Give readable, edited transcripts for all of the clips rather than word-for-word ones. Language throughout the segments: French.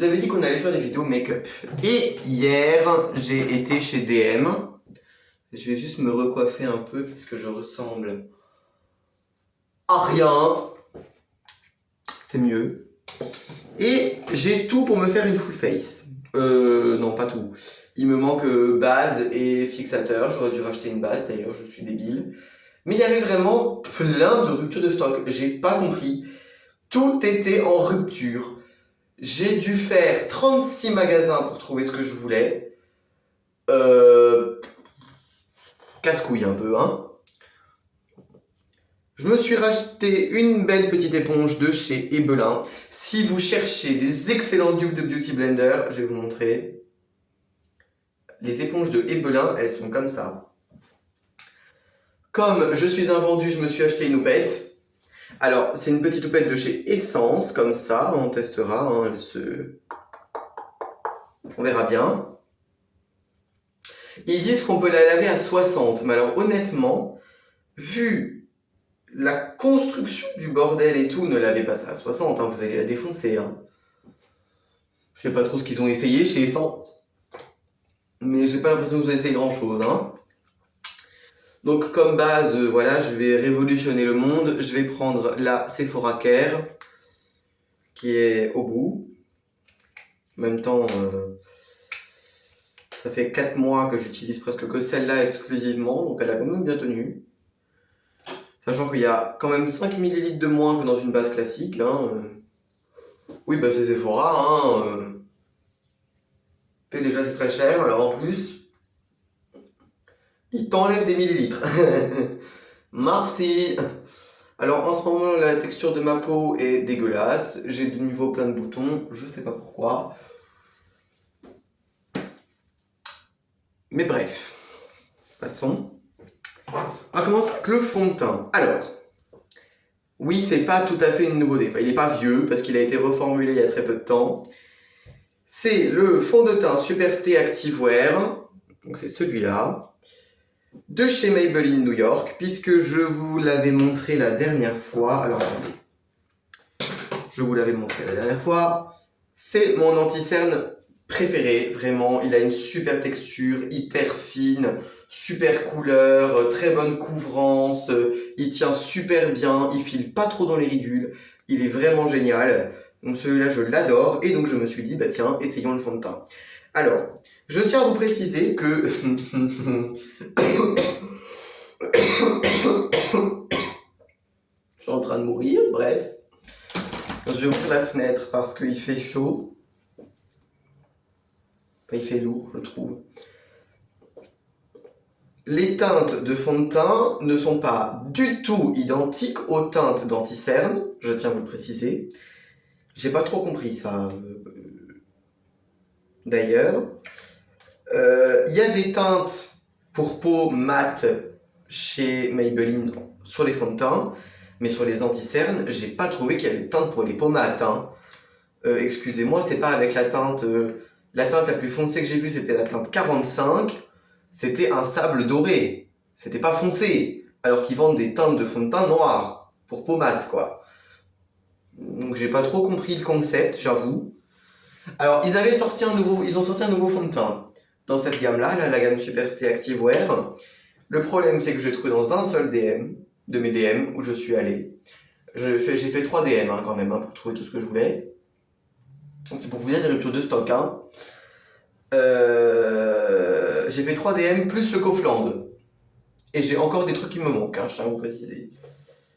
vous avais dit qu'on allait faire des vidéos make-up. Et hier, j'ai été chez DM. Je vais juste me recoiffer un peu parce que je ressemble à rien. C'est mieux. Et j'ai tout pour me faire une full face. Non, pas tout. Il me manque base et fixateur. J'aurais dû racheter une base d'ailleurs, je suis débile. Mais il y avait vraiment plein de ruptures de stock. J'ai pas compris. Tout était en rupture. J'ai dû faire 36 magasins pour trouver ce que je voulais. Casse-couille un peu, hein. Je me suis racheté une belle petite éponge de chez Ebelin. Si vous cherchez des excellents dupes de Beauty Blender, je vais vous montrer. Les éponges de Ebelin, elles sont comme ça. Comme je suis un vendu, je me suis acheté une houppette. Alors, c'est une petite houppette de chez Essence, comme ça, on testera, hein, on verra bien. Ils disent qu'on peut la laver à 60, mais alors honnêtement, vu la construction du bordel et tout, ne lavez pas ça à 60, hein, vous allez la défoncer. Hein. Je sais pas trop ce qu'ils ont essayé chez Essence, mais j'ai pas l'impression que vous avez essayé grand chose. Hein. Donc comme base, voilà, je vais révolutionner le monde. Je vais prendre la Sephora Care, qui est au bout. En même temps, ça fait 4 mois que j'utilise presque que celle-là exclusivement, donc elle a quand même bien tenu. Sachant qu'il y a quand même 5 ml de moins que dans une base classique. Hein. Oui, bah c'est Sephora. Hein. Et déjà c'est très cher, alors en plus, ils t'enlèvent des millilitres. Merci. Alors en ce moment, la texture de ma peau est dégueulasse. J'ai de nouveau plein de boutons, je sais pas pourquoi. Mais bref, passons. On va commencer avec le fond de teint. Alors, oui, c'est pas tout à fait une nouveauté. Enfin, il n'est pas vieux parce qu'il a été reformulé il y a très peu de temps. C'est le fond de teint Superstay Activewear. Donc c'est celui-là. De chez Maybelline New York, puisque je vous l'avais montré la dernière fois. Alors, attendez. Je vous l'avais montré la dernière fois. C'est mon anti-cerne préféré, vraiment. Il a une super texture, hyper fine, super couleur, très bonne couvrance. Il tient super bien, il file pas trop dans les ridules. Il est vraiment génial. Donc celui-là, je l'adore. Et donc je me suis dit, bah tiens, essayons le fond de teint. Alors, je tiens à vous préciser que... Je suis en train de mourir, bref. Je ouvre la fenêtre parce qu'il fait chaud. Enfin, il fait lourd, je trouve. Les teintes de fond de teint ne sont pas du tout identiques aux teintes d'anti-cerne, je tiens à vous le préciser. J'ai pas trop compris ça. D'ailleurs, il y a des teintes pour peau mate chez Maybelline sur les fonds de teint, mais sur les anti-cernes, j'ai pas trouvé qu'il y avait de teinte pour les peaux mates. Hein. Excusez-moi, c'est pas avec la teinte la plus foncée que j'ai vue, c'était la teinte 45. C'était un sable doré. C'était pas foncé. Alors qu'ils vendent des teintes de fond de teint noir pour peau mate, quoi. Donc j'ai pas trop compris le concept, j'avoue. Alors ils ont sorti un nouveau fond de teint dans cette gamme-là, la gamme Superstay Activewear. Le problème, c'est que j'ai trouvé dans un seul DM de mes DM où je suis allé. J'ai fait 3 DM hein, quand même hein, pour trouver tout ce que je voulais. Donc c'est pour vous dire des ruptures de stock. Hein. J'ai fait 3 DM plus le Kaufland. Et j'ai encore des trucs qui me manquent, hein, je tiens à vous préciser.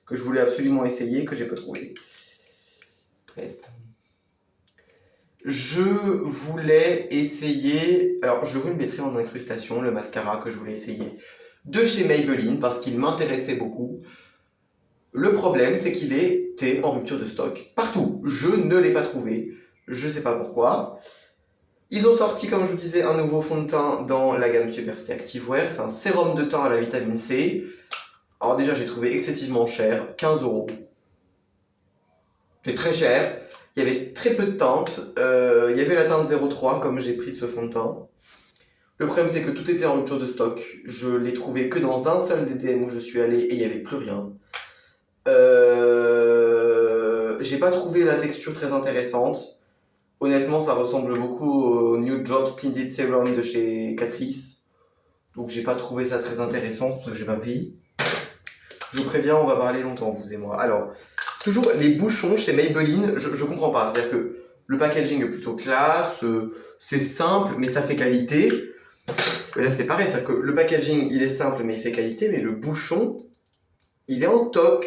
Que je voulais absolument essayer, que j'ai pas trouvé. Bref. Je voulais essayer... Alors, je vous le mettrai en incrustation, le mascara que je voulais essayer de chez Maybelline, parce qu'il m'intéressait beaucoup. Le problème, c'est qu'il était en rupture de stock partout. Je ne l'ai pas trouvé. Je sais pas pourquoi. Ils ont sorti, comme je vous disais, un nouveau fond de teint dans la gamme Superstay Activewear. C'est un sérum de teint à la vitamine C. Alors déjà, j'ai trouvé excessivement cher, 15 €. C'est très cher. Il y avait très peu de teintes. Il y avait la teinte 03, comme j'ai pris ce fond de teint. Le problème, c'est que tout était en rupture de stock. Je l'ai trouvé que dans un seul des DM où je suis allé et il n'y avait plus rien. J'ai pas trouvé la texture très intéressante. Honnêtement, ça ressemble beaucoup au New Drops Tinted Serum de chez Catrice. Donc j'ai pas trouvé ça très intéressant, parce que j'ai pas pris. Je vous préviens, on va parler longtemps, vous et moi. Alors, toujours les bouchons chez Maybelline, je comprends pas. C'est-à-dire que le packaging est plutôt classe, c'est simple, mais ça fait qualité. Mais là, c'est pareil, c'est-à-dire que le packaging, il est simple, mais il fait qualité, mais le bouchon, il est en toc.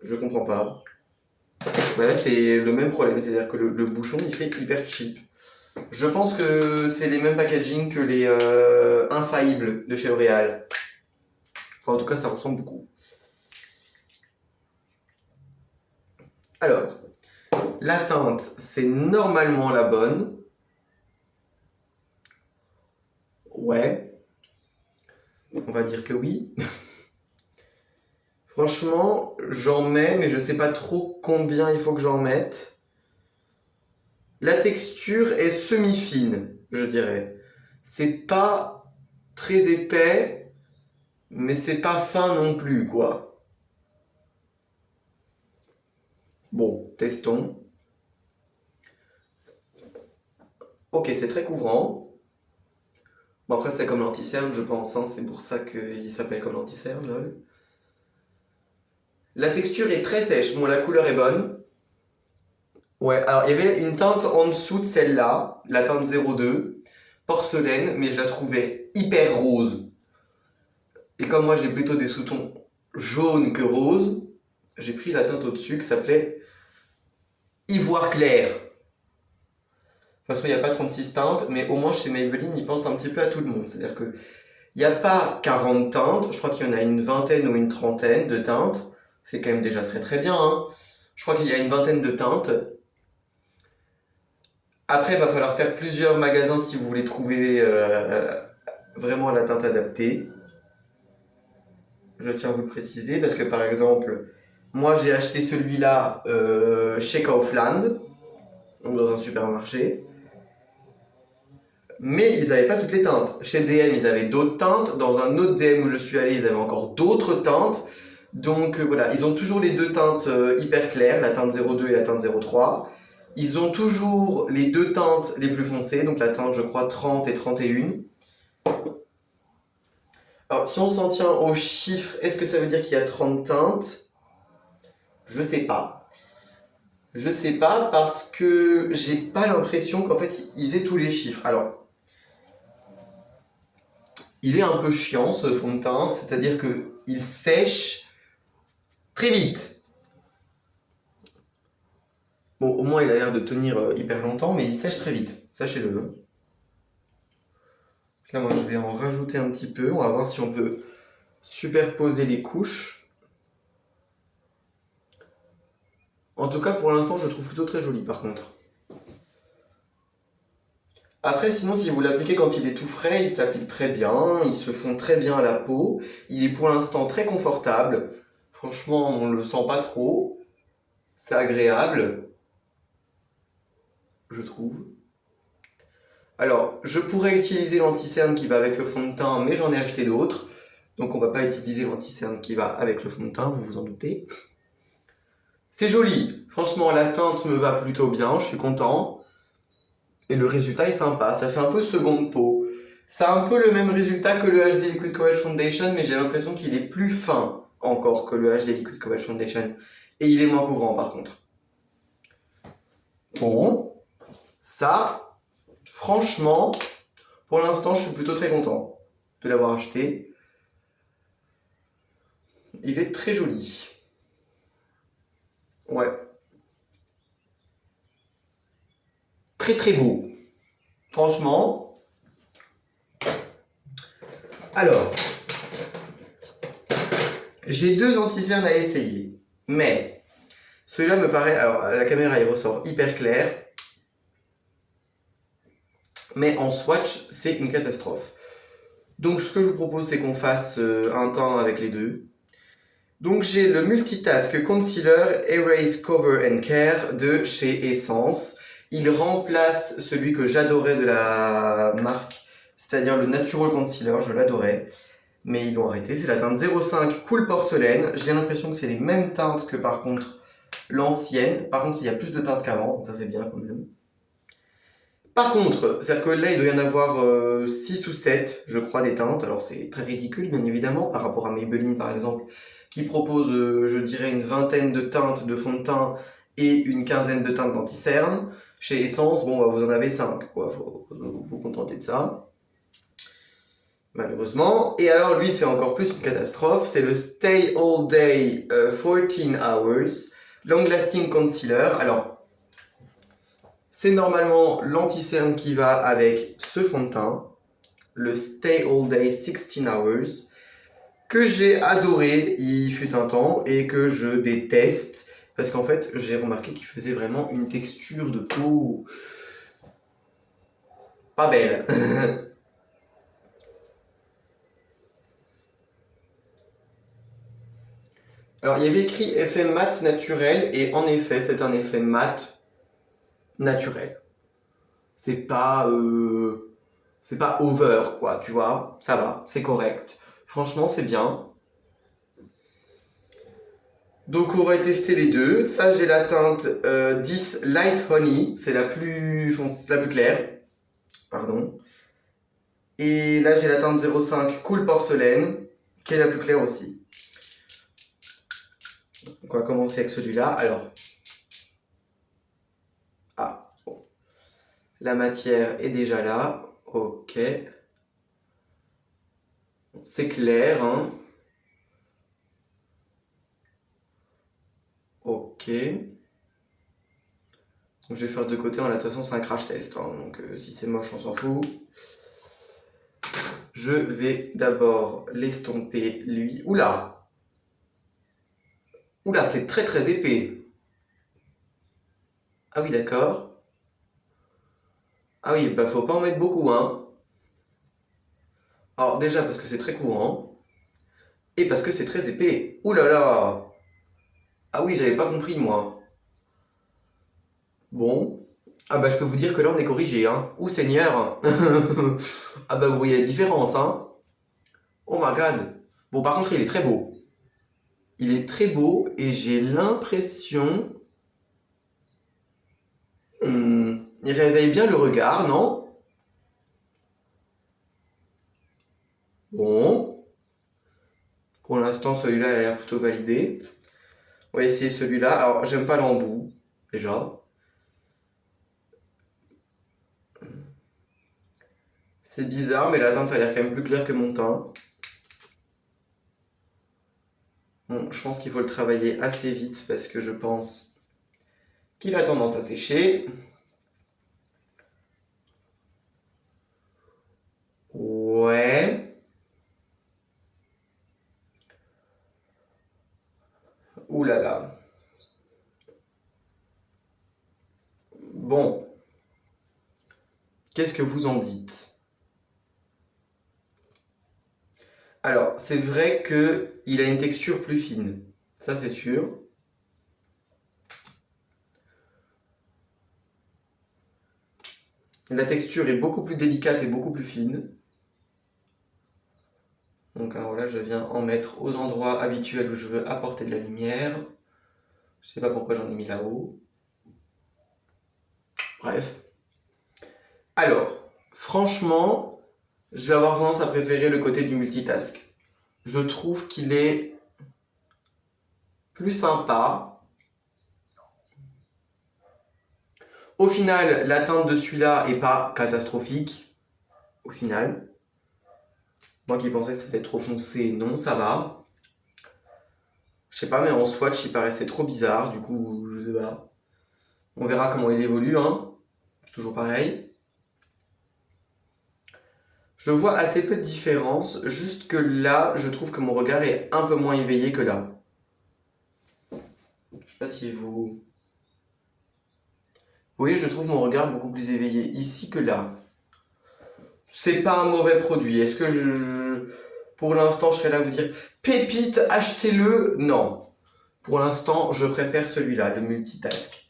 Je comprends pas. Bah là, c'est le même problème, c'est-à-dire que le bouchon, il fait hyper cheap. Je pense que c'est les mêmes packaging que les Infaillibles de chez L'Oréal. Enfin, en tout cas, ça ressemble beaucoup. Alors, la teinte, c'est normalement la bonne. Ouais. On va dire que oui. Franchement, j'en mets, mais je sais pas trop combien il faut que j'en mette. La texture est semi-fine, je dirais. C'est pas très épais, mais c'est pas fin non plus, quoi. Bon, testons. Ok, c'est très couvrant. Bon, après, c'est comme l'anti-cerne, je pense, hein, c'est pour ça qu'il s'appelle comme l'anti-cerne, lol. La texture est très sèche, bon, la couleur est bonne. Ouais, alors il y avait une teinte en dessous de celle-là, la teinte 02, porcelaine, mais je la trouvais hyper rose. Et comme moi j'ai plutôt des sous-tons jaunes que roses, j'ai pris la teinte au-dessus qui s'appelait ivoire clair. De toute façon, il n'y a pas 36 teintes, mais au moins chez Maybelline, ils pensent un petit peu à tout le monde. C'est-à-dire que il n'y a pas 40 teintes, je crois qu'il y en a une vingtaine ou une trentaine de teintes. C'est quand même déjà très très bien, hein. Je crois qu'il y a une vingtaine de teintes. Après, il va falloir faire plusieurs magasins si vous voulez trouver vraiment la teinte adaptée. Je tiens à vous le préciser parce que par exemple, moi j'ai acheté celui-là chez Kaufland, donc dans un supermarché. Mais ils n'avaient pas toutes les teintes. Chez DM, ils avaient d'autres teintes. Dans un autre DM où je suis allé, ils avaient encore d'autres teintes. Donc voilà, ils ont toujours les deux teintes hyper claires, la teinte 02 et la teinte 03. Ils ont toujours les deux teintes les plus foncées, donc la teinte, je crois, 30 et 31. Alors, si on s'en tient aux chiffres, est-ce que ça veut dire qu'il y a 30 teintes? Je sais pas. Je sais pas parce que j'ai pas l'impression qu'en fait, ils aient tous les chiffres. Alors, il est un peu chiant ce fond de teint, c'est-à-dire qu'il sèche très vite. Bon, au moins il a l'air de tenir hyper longtemps, mais il sèche très vite, sachez-le. Là, moi je vais en rajouter un petit peu, on va voir si on peut superposer les couches. En tout cas, pour l'instant, je le trouve plutôt très joli par contre. Après, sinon, si vous l'appliquez quand il est tout frais, il s'applique très bien, il se fond très bien à la peau, il est pour l'instant très confortable. Franchement, on ne le sent pas trop, c'est agréable, je trouve. Alors, je pourrais utiliser l'anti-cerne qui va avec le fond de teint, mais j'en ai acheté d'autres. Donc on va pas utiliser l'anti-cerne qui va avec le fond de teint, vous vous en doutez. C'est joli, franchement la teinte me va plutôt bien, je suis content. Et le résultat est sympa, ça fait un peu seconde peau. Ça a un peu le même résultat que le HD Liquid Coverage Foundation, mais j'ai l'impression qu'il est plus fin encore que le HD Liquid Coverage Foundation. Et il est moins couvrant par contre. Bon, ça, franchement, pour l'instant je suis plutôt très content de l'avoir acheté. Il est très joli. Ouais. Très très beau. Franchement. Alors. J'ai deux anti-cernes à essayer. Mais. Celui-là me paraît... Alors, à la caméra, il ressort hyper clair. Mais en swatch, c'est une catastrophe. Donc, ce que je vous propose, c'est qu'on fasse un teint avec les deux. Donc j'ai le Multitask Concealer Erase Cover and Care de chez Essence. Il remplace celui que j'adorais de la marque, c'est-à-dire le Natural Concealer, je l'adorais. Mais ils l'ont arrêté, c'est la teinte 05 Cool Porcelaine. J'ai l'impression que c'est les mêmes teintes que par contre l'ancienne. Par contre, il y a plus de teintes qu'avant, ça c'est bien quand même. Par contre, c'est-à-dire que là, il doit y en avoir 6 ou 7, je crois, des teintes. Alors c'est très ridicule, bien évidemment, par rapport à Maybelline, par exemple, qui propose, je dirais, une vingtaine de teintes de fond de teint et une quinzaine de teintes d'anti-cerne. Chez Essence, bon, bah, vous en avez 5, quoi. Faut vous contenter de ça. Malheureusement. Et alors, lui, c'est encore plus une catastrophe. C'est le Stay All Day 14 Hours Long Lasting Concealer. Alors, c'est normalement l'anti-cerne qui va avec ce fond de teint, le Stay All Day 16 Hours, que j'ai adoré, il fut un temps, et que je déteste, parce qu'en fait, j'ai remarqué qu'il faisait vraiment une texture de peau pas belle. Alors, il y avait écrit effet mat naturel, et en effet, c'est un effet mat naturel. C'est pas over, quoi, tu vois, ça va, c'est correct. Franchement, c'est bien. Donc, on va tester les deux. Ça, j'ai la teinte 10 Light Honey, c'est la plus claire. Pardon. Et là, j'ai la teinte 05 Cool Porcelaine, qui est la plus claire aussi. Donc, on va commencer avec celui-là. Alors, bon. La matière est déjà là. Ok. C'est clair, hein. Ok. Donc, je vais faire de côté. De toute façon, c'est un crash test, hein. Donc, si c'est moche, on s'en fout. Je vais d'abord l'estomper, lui. Oula! Oula, c'est très très épais. Ah oui, d'accord. Ah oui, bah faut pas en mettre beaucoup, hein. Alors déjà parce que c'est très courant, et parce que c'est très épais. Ouh là là! Ah oui, j'avais pas compris, moi. Bon. Ah bah je peux vous dire que là on est corrigé, hein. Ouh Seigneur! Ah bah vous voyez la différence, hein. Oh my god! Bon, par contre, il est très beau. Il est très beau, et j'ai l'impression... il réveille bien le regard, non? Bon. Pour l'instant, celui-là a l'air plutôt validé. On va essayer celui-là. Alors, j'aime pas l'embout, déjà. C'est bizarre, mais la teinte a l'air quand même plus claire que mon teint. Bon, je pense qu'il faut le travailler assez vite parce que je pense qu'il a tendance à sécher. Ouais. Ouh là là. Bon. Qu'est-ce que vous en dites? Alors, c'est vrai qu'il a une texture plus fine. Ça, c'est sûr. La texture est beaucoup plus délicate et beaucoup plus fine. Donc alors là, je viens en mettre aux endroits habituels où je veux apporter de la lumière. Je sais pas pourquoi j'en ai mis là-haut. Bref. Alors, franchement, je vais avoir tendance à préférer le côté du multitask. Je trouve qu'il est plus sympa. Au final, la teinte de celui-là est pas catastrophique. Au final. Moi qui pensais que ça allait être trop foncé, non, ça va. Je sais pas, mais en swatch, il paraissait trop bizarre. Du coup, je sais pas. On verra comment il évolue, hein. C'est toujours pareil. Je vois assez peu de différence, juste que là, je trouve que mon regard est un peu moins éveillé que là. Je sais pas si vous... Oui, je trouve mon regard beaucoup plus éveillé ici que là. C'est pas un mauvais produit. Est-ce que pour l'instant, je serais là à vous dire pépite, achetez-le? Non. Pour l'instant, je préfère celui-là, le multitask.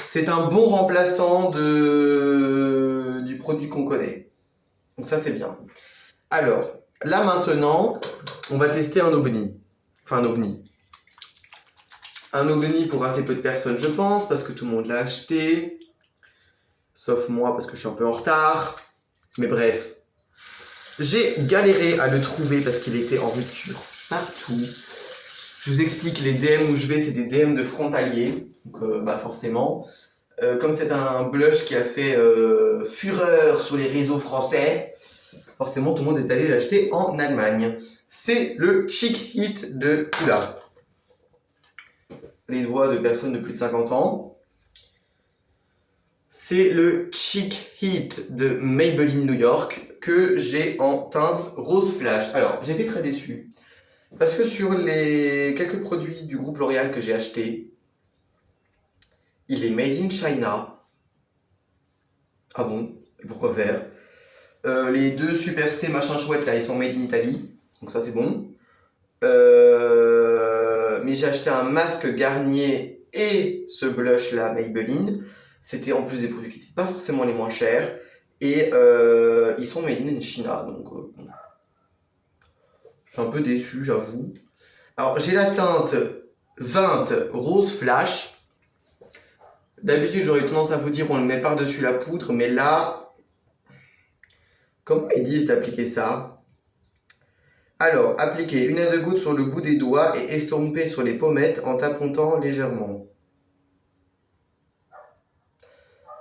C'est un bon remplaçant du produit qu'on connaît. Donc ça, c'est bien. Alors, là maintenant, on va tester un ovni. Enfin, un ovni. Un ovni pour assez peu de personnes, je pense, parce que tout le monde l'a acheté. Sauf moi, parce que je suis un peu en retard. Mais bref. J'ai galéré à le trouver parce qu'il était en rupture partout. Je vous explique, les DM où je vais, c'est des DM de frontaliers. Donc, bah forcément. Comme c'est un blush qui a fait fureur sur les réseaux français, forcément tout le monde est allé l'acheter en Allemagne. C'est le Chic Hit de Tula. Les doigts de personnes de plus de 50 ans. C'est le Chic Hit de Maybelline New York que j'ai en teinte rose flash. Alors, j'étais très déçu. Parce que sur les quelques produits du groupe L'Oréal que j'ai achetés, il est made in China. Ah bon? Et pourquoi faire? Les deux Supersté machin chouette là, ils sont made in Italy. Donc ça c'est bon. Mais j'ai acheté un masque Garnier et ce blush là Maybelline. C'était en plus des produits qui n'étaient pas forcément les moins chers. Et ils sont made in China. Donc bon. Je suis un peu déçu, j'avoue. Alors j'ai la teinte 20 rose flash. D'habitude j'aurais tendance à vous dire on le met par-dessus la poudre. Mais là, comment ils disent d'appliquer ça? Alors, appliquez une à deux gouttes sur le bout des doigts et estompez sur les pommettes en tapotant légèrement.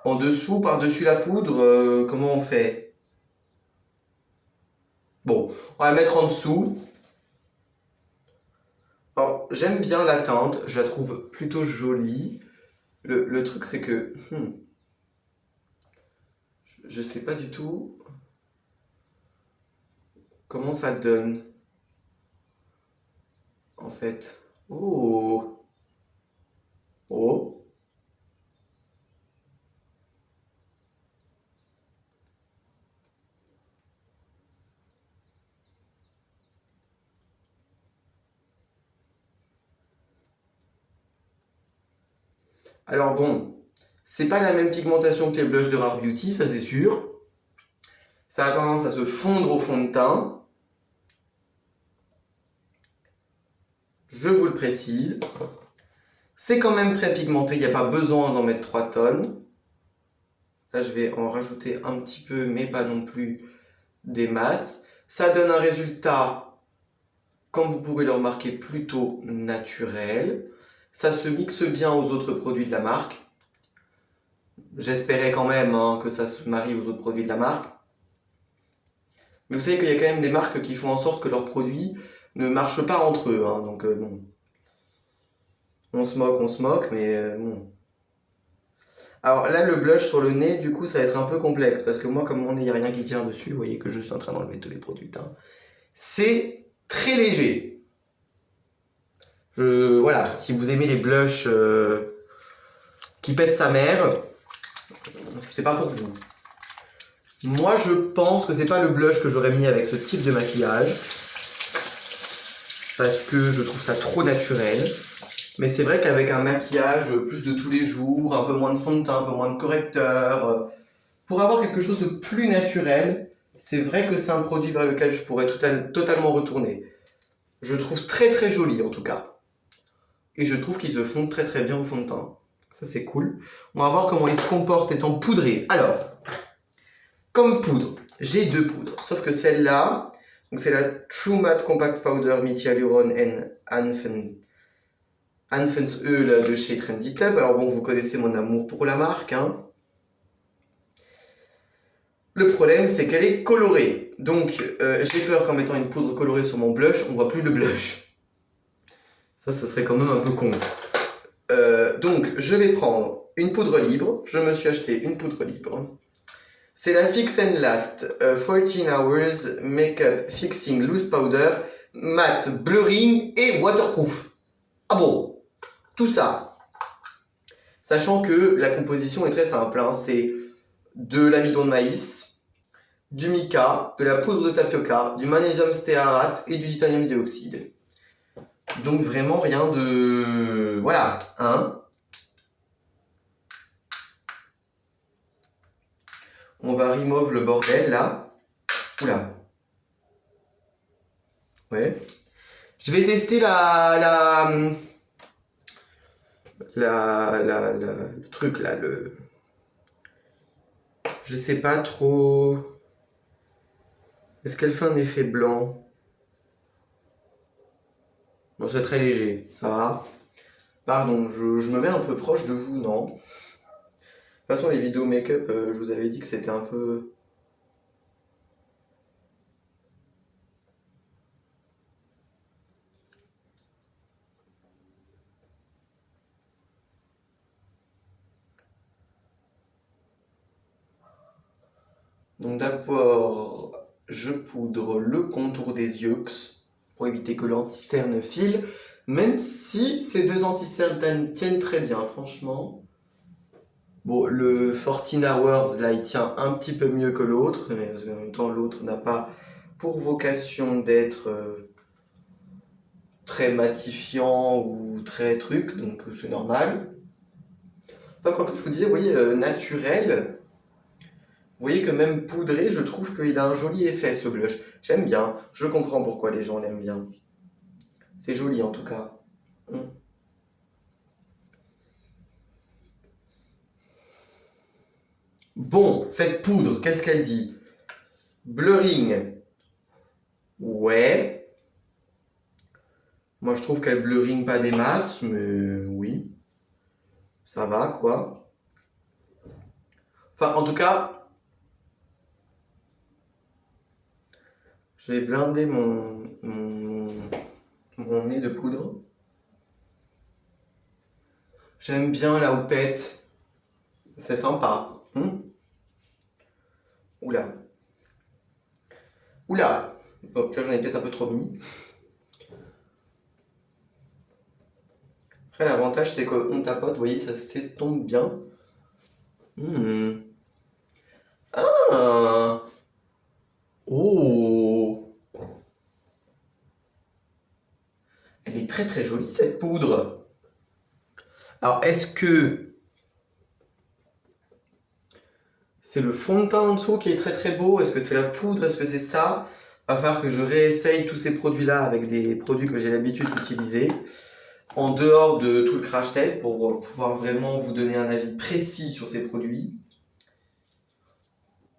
En dessous, par-dessus la poudre, comment on fait? Bon, on va la mettre en dessous. Alors, j'aime bien la teinte, je la trouve plutôt jolie. Le truc, c'est que... je sais pas du tout comment ça donne. En fait. Oh! Oh! Alors bon, c'est pas la même pigmentation que les blushs de Rare Beauty, ça c'est sûr. Ça a tendance à se fondre au fond de teint. Je vous le précise. C'est quand même très pigmenté, il n'y a pas besoin d'en mettre 3 tonnes. Là, je vais en rajouter un petit peu, mais pas non plus des masses. Ça donne un résultat, comme vous pouvez le remarquer, plutôt naturel. Ça se mixe bien aux autres produits de la marque. J'espérais quand même que ça se marie aux autres produits de la marque. Mais vous savez qu'il y a quand même des marques qui font en sorte que leurs produits ne marchent pas entre eux. Donc bon, on se moque, mais bon. Alors là, le blush sur le nez, du coup, ça va être un peu complexe. Parce que moi, comme mon nez, il n'y a rien qui tient dessus, vous voyez que je suis en train d'enlever tous les produits de teint. C'est très léger. Voilà, si vous aimez les blushs qui pètent sa mère, c'est pas pour vous. Moi, je pense que c'est pas le blush que j'aurais mis avec ce type de maquillage. Parce que je trouve ça trop naturel. Mais c'est vrai qu'avec un maquillage plus de tous les jours, un peu moins de fond de teint, un peu moins de correcteur, pour avoir quelque chose de plus naturel, c'est vrai que c'est un produit vers lequel je pourrais totalement retourner. Je trouve très très joli en tout cas. Et je trouve qu'ils se fondent très très bien au fond de teint. Ça c'est cool. On va voir comment il se comporte étant poudré. Alors, comme poudre, j'ai deux poudres. Sauf que celle-là, c'est la True Matte Compact Powder Meet Hyaluron and Anfens E là, de chez Trendy Club. Alors bon, vous connaissez mon amour pour la marque. Le problème, c'est qu'elle est colorée. Donc, j'ai peur qu'en mettant une poudre colorée sur mon blush, on voit plus le blush. Ça, ce serait quand même un peu con. Donc, je vais prendre une poudre libre. Je me suis acheté une poudre libre. C'est la Fix and Last 14 Hours Makeup Fixing Loose Powder Matte Blurring et Waterproof. Ah bon, tout ça. Sachant que la composition est très simple. C'est de l'amidon de maïs, du mica, de la poudre de tapioca, du magnésium stéarate et du titanium dioxyde. Donc vraiment rien de... Voilà, On va remove le bordel là. Oula. Ouais. Je vais tester le truc là, je sais pas trop. Est-ce qu'elle fait un effet blanc? Non, c'est très léger, ça va. Pardon, je me mets un peu proche de vous, non? De toute façon, les vidéos make-up, je vous avais dit que c'était un peu... Donc d'abord, je poudre le contour des yeux pour éviter que l'anti-cerne file, même si ces deux anti-cernes tiennent très bien, franchement. Bon, le 14 Hours, là, il tient un petit peu mieux que l'autre, mais en même temps, l'autre n'a pas pour vocation d'être très matifiant ou très truc, donc c'est normal. Enfin, quoi que je vous disais, vous voyez, naturel, vous voyez que même poudré, je trouve qu'il a un joli effet, ce blush. J'aime bien, je comprends pourquoi les gens l'aiment bien. C'est joli, en tout cas. Bon, cette poudre, qu'est-ce qu'elle dit? Blurring. Ouais. Moi, je trouve qu'elle blurring pas des masses, mais oui. Ça va, quoi. Enfin, en tout cas, je vais blinder mon nez de poudre. J'aime bien la houppette. C'est sympa. Oula. Oula. Donc là, j'en ai peut-être un peu trop mis. Après, l'avantage, c'est qu'on tapote, vous voyez, ça s'estompe bien. Ah. Oh. Elle est très très jolie, cette poudre. Alors, est-ce que c'est le fond de teint en dessous qui est très très beau? Est-ce que c'est la poudre? Est-ce que c'est ça? Il va falloir que je réessaye tous ces produits-là avec des produits que j'ai l'habitude d'utiliser, en dehors de tout le crash test, pour pouvoir vraiment vous donner un avis précis sur ces produits.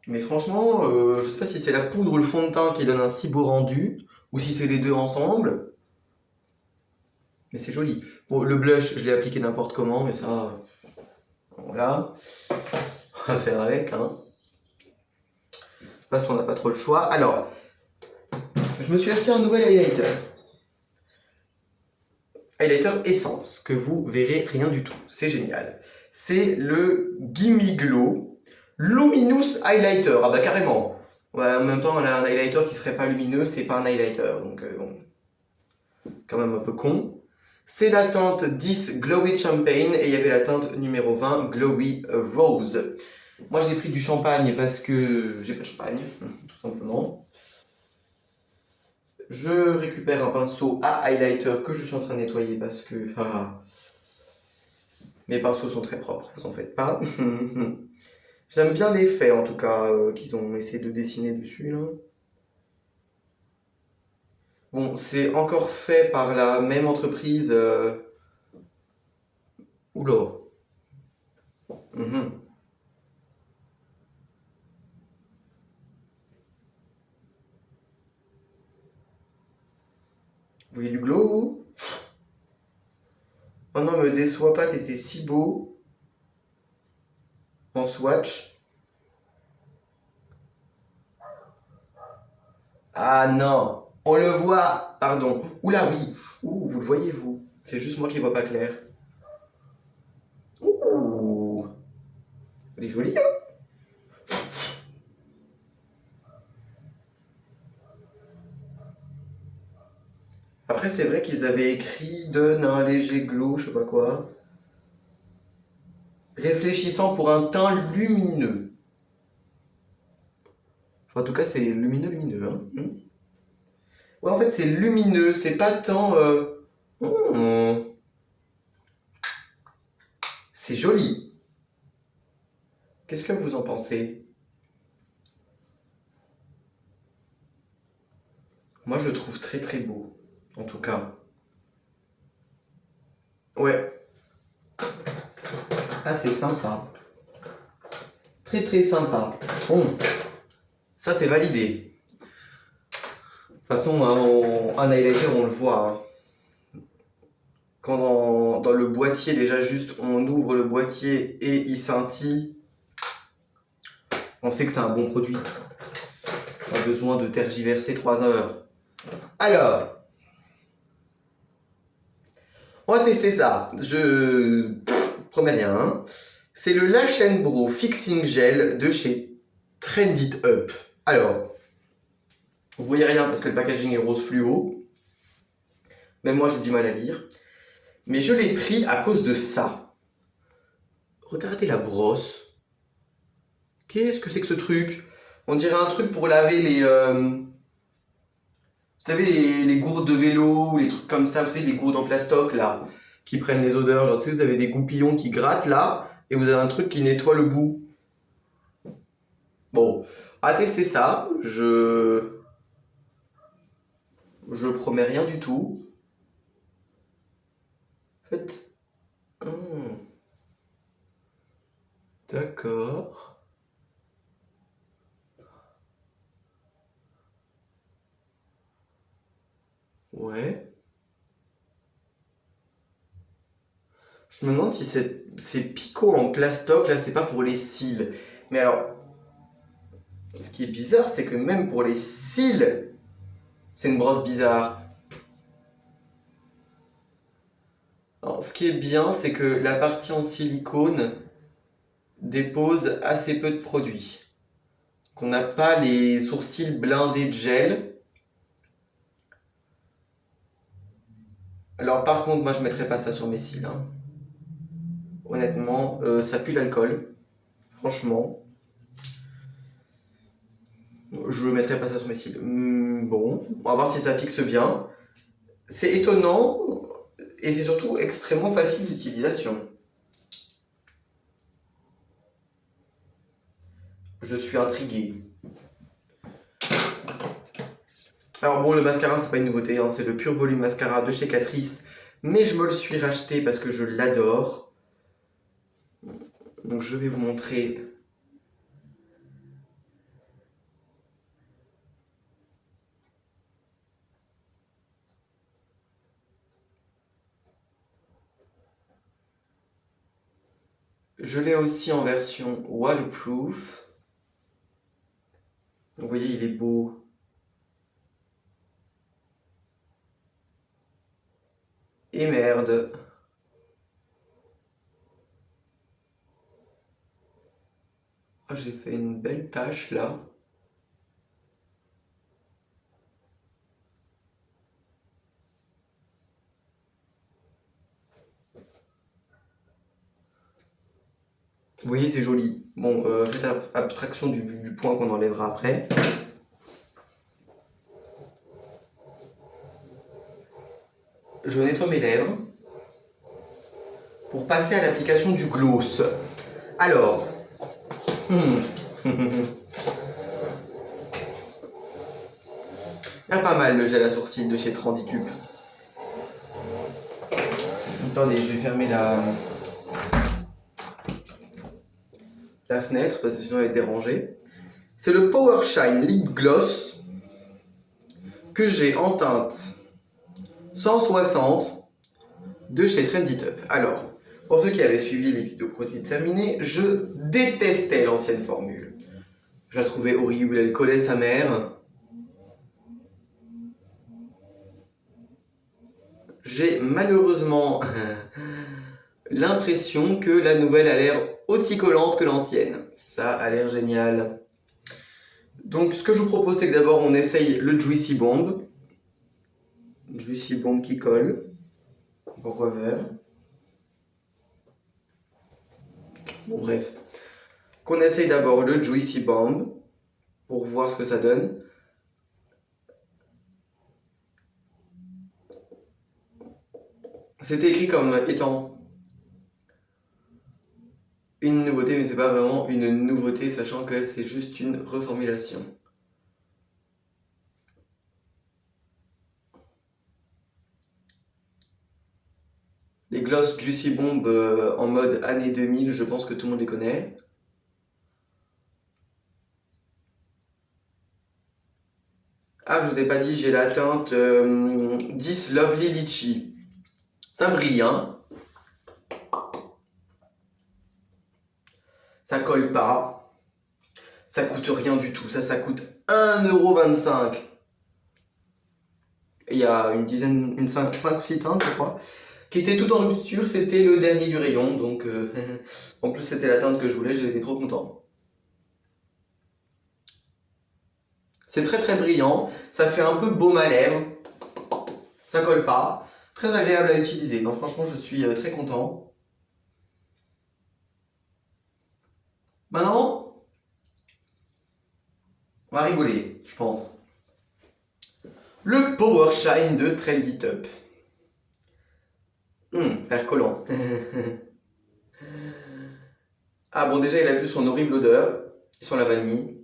Mais franchement, je sais pas si c'est la poudre ou le fond de teint qui donne un si beau rendu, ou si c'est les deux ensemble. Mais c'est joli. Bon, le blush, je l'ai appliqué n'importe comment, mais ça, voilà. On va faire avec, hein. De toute façon, on n'a pas trop le choix. Alors, je me suis acheté un nouvel highlighter. Highlighter Essence, que vous verrez rien du tout. C'est génial. C'est le Gimme Glow Luminous Highlighter. Ah bah carrément. Voilà, en même temps, on a un highlighter qui serait pas lumineux, c'est pas un highlighter. Donc bon, quand même un peu con. C'est la teinte 10 Glowy Champagne et il y avait la teinte numéro 20 Glowy Rose. Moi j'ai pris du champagne parce que j'ai pas de champagne, tout simplement. Je récupère un pinceau à highlighter que je suis en train de nettoyer parce que mes pinceaux sont très propres, vous en faites pas. J'aime bien l'effet en tout cas qu'ils ont essayé de dessiner dessus là. Bon, c'est encore fait par la même entreprise. Oula. Mhm. Vous voyez du glow, vous? Oh non, me déçois pas, t'étais si beau en swatch. Ah non, on le voit, pardon. Oula, oui. Ouh, vous le voyez, vous. C'est juste moi qui vois pas clair. Ouh, elle est jolie, hein? Après, c'est vrai qu'ils avaient écrit donne un léger glow, je sais pas quoi. Réfléchissant pour un teint lumineux. Enfin, en tout cas, c'est lumineux, lumineux, hein. Ouais, en fait, c'est lumineux, c'est pas tant. Hmm, c'est joli. Qu'est-ce que vous en pensez? Moi, je le trouve très très beau, en tout cas. Ouais. Ah, c'est sympa. Très très sympa. Bon, ça c'est validé. De toute façon, hein, un highlighter, on le voit. Hein. Quand dans le boîtier, déjà juste, on ouvre le boîtier et il scintille, on sait que c'est un bon produit. Pas besoin de tergiverser 3 heures. Alors, on va tester ça. Je promets rien. Hein. C'est le Lash Brow Fixing Gel de chez Trend It Up. Alors, vous voyez rien parce que le packaging est rose fluo. Même moi, j'ai du mal à lire. Mais je l'ai pris à cause de ça. Regardez la brosse. Qu'est-ce que c'est que ce truc? On dirait un truc pour laver les... vous savez, les gourdes de vélo, ou les trucs comme ça. Vous savez, les gourdes en plastoc, là, qui prennent les odeurs. Genre, tu sais, vous avez des goupillons qui grattent, là, et vous avez un truc qui nettoie le bout. Bon, à tester ça. Je promets rien du tout. En fait... D'accord. Ouais. Je me demande si ces picots en plastoc, là, c'est pas pour les cils. Mais alors, ce qui est bizarre, c'est que même pour les cils, c'est une brosse bizarre. Alors, ce qui est bien, c'est que la partie en silicone dépose assez peu de produit. Qu'on n'a pas les sourcils blindés de gel. Alors par contre, moi je mettrais pas ça sur mes cils. Hein. Honnêtement, ça pue l'alcool. Franchement. Je mettrais pas ça sur mes cils. Bon, on va voir si ça fixe bien. C'est étonnant et c'est surtout extrêmement facile d'utilisation. Je suis intrigué. Alors bon, le mascara, c'est pas une nouveauté, hein, c'est le Pure Volume Mascara de chez Catrice. Mais je me le suis racheté parce que je l'adore. Donc je vais vous montrer. Je l'ai aussi en version waterproof. Vous voyez, il est beau. Et merde. Oh, j'ai fait une belle tache là. Vous voyez, c'est joli. Bon, faites abstraction du point qu'on enlèvera après. Je nettoie mes lèvres pour passer à l'application du gloss. Alors, il y a pas mal le gel à sourcils de chez Trenditube. Attendez, je vais fermer la fenêtre parce que sinon elle est dérangée. C'est le Power Shine Lip Gloss que j'ai en teinte 160 de chez Trendy Up. Alors, pour ceux qui avaient suivi les vidéos produits terminés, je détestais l'ancienne formule. Je la trouvais horrible, elle collait sa mère. J'ai malheureusement l'impression que la nouvelle a l'air aussi collante que l'ancienne. Ça a l'air génial. Donc ce que je vous propose, c'est que d'abord on essaye le Juicy Bomb. Juicy Bomb qui colle. Pourquoi faire? Bon bref. Qu'on essaye d'abord le Juicy Bomb pour voir ce que ça donne. C'est écrit comme étant une nouveauté, mais c'est pas vraiment une nouveauté, sachant que c'est juste une reformulation. Les Gloss Juicy Bomb en mode année 2000, je pense que tout le monde les connaît. Ah, je vous ai pas dit, j'ai la teinte 10 Lovely Litchi. Ça brille, hein. Ça colle pas. Ça coûte rien du tout. Ça coûte 1,25 €. Il y a une dizaine, 5 ou 6 teintes, je crois, qui étaient toutes en rupture. C'était le dernier du rayon. Donc, en plus, c'était la teinte que je voulais. J'étais trop content. C'est très très brillant. Ça fait un peu baume à lèvres. Ça colle pas. Très agréable à utiliser. Non, franchement, je suis très content. Maintenant, on va rigoler, je pense. Le Power Shine de Trendy Top. Air collant. Ah bon, déjà, il a plus son horrible odeur. Sur la vanille.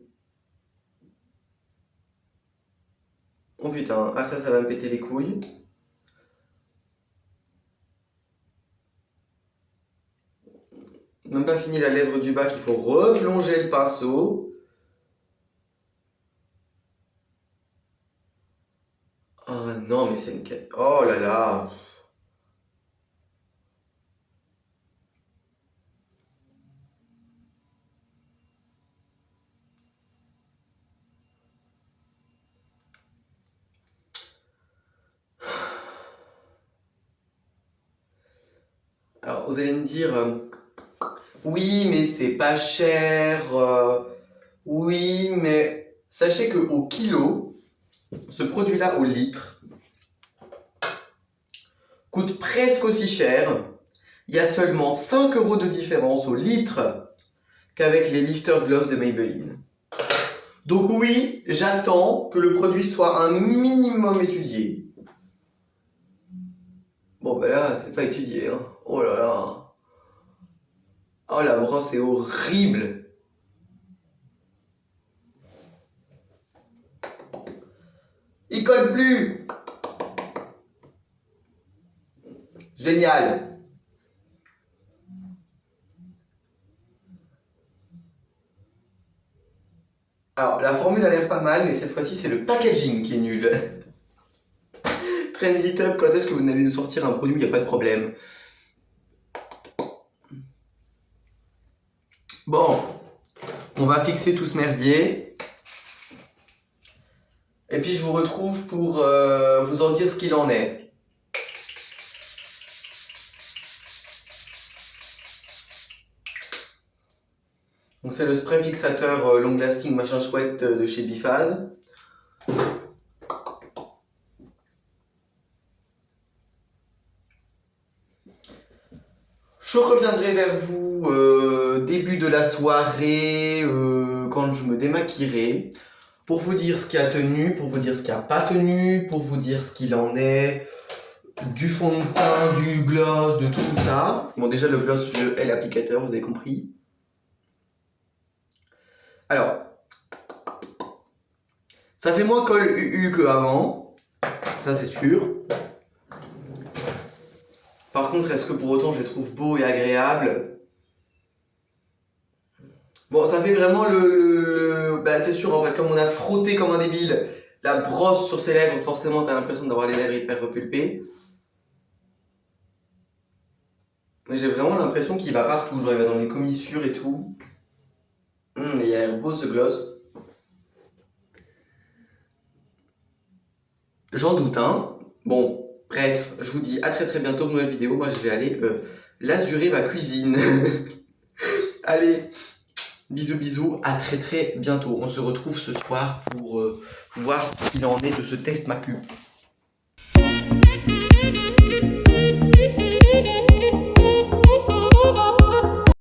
Oh putain, ah ça va me péter les couilles. Même pas fini la lèvre du bas qu'il faut replonger le pinceau. Ah non, mais c'est une quête. Oh là là. Alors, vous allez me dire, oui, mais c'est pas cher. Oui, mais sachez que au kilo, ce produit-là au litre coûte presque aussi cher. Il y a seulement 5 € de différence au litre qu'avec les Lifter Gloss de Maybelline. Donc oui, j'attends que le produit soit un minimum étudié. Bon ben là, c'est pas étudié, hein. Oh là là. Oh la brosse est horrible. Il colle plus. Génial. Alors, la formule a l'air pas mal, mais cette fois-ci, c'est le packaging qui est nul. Trendy Top, quand est-ce que vous allez nous sortir un produit où il n'y a pas de problème? Bon, on va fixer tout ce merdier. Et puis, je vous retrouve pour vous en dire ce qu'il en est. Donc c'est le spray fixateur long lasting machin chouette de chez Biphase. Je reviendrai vers vous début de la soirée, quand je me démaquillerai, pour vous dire ce qui a tenu, pour vous dire ce qui n'a pas tenu, pour vous dire ce qu'il en est, du fond de teint, du gloss, de tout ça. Bon déjà le gloss, je hais l'applicateur, vous avez compris. Alors, ça fait moins colle UU qu'avant, ça c'est sûr. Par contre, est-ce que pour autant je les trouve beaux et agréables? Bon, ça fait vraiment bah, c'est sûr, en fait, comme on a frotté comme un débile la brosse sur ses lèvres, forcément t'as l'impression d'avoir les lèvres hyper repulpées. Mais j'ai vraiment l'impression qu'il va partout, genre il va dans les commissures et tout. Il a l'air beau ce gloss. J'en doute, hein. Bon, bref, je vous dis à très très bientôt pour une nouvelle vidéo. Moi je vais aller lazurer ma cuisine. Allez, bisous bisous, à très très bientôt. On se retrouve ce soir pour voir ce qu'il en est de ce test Macu.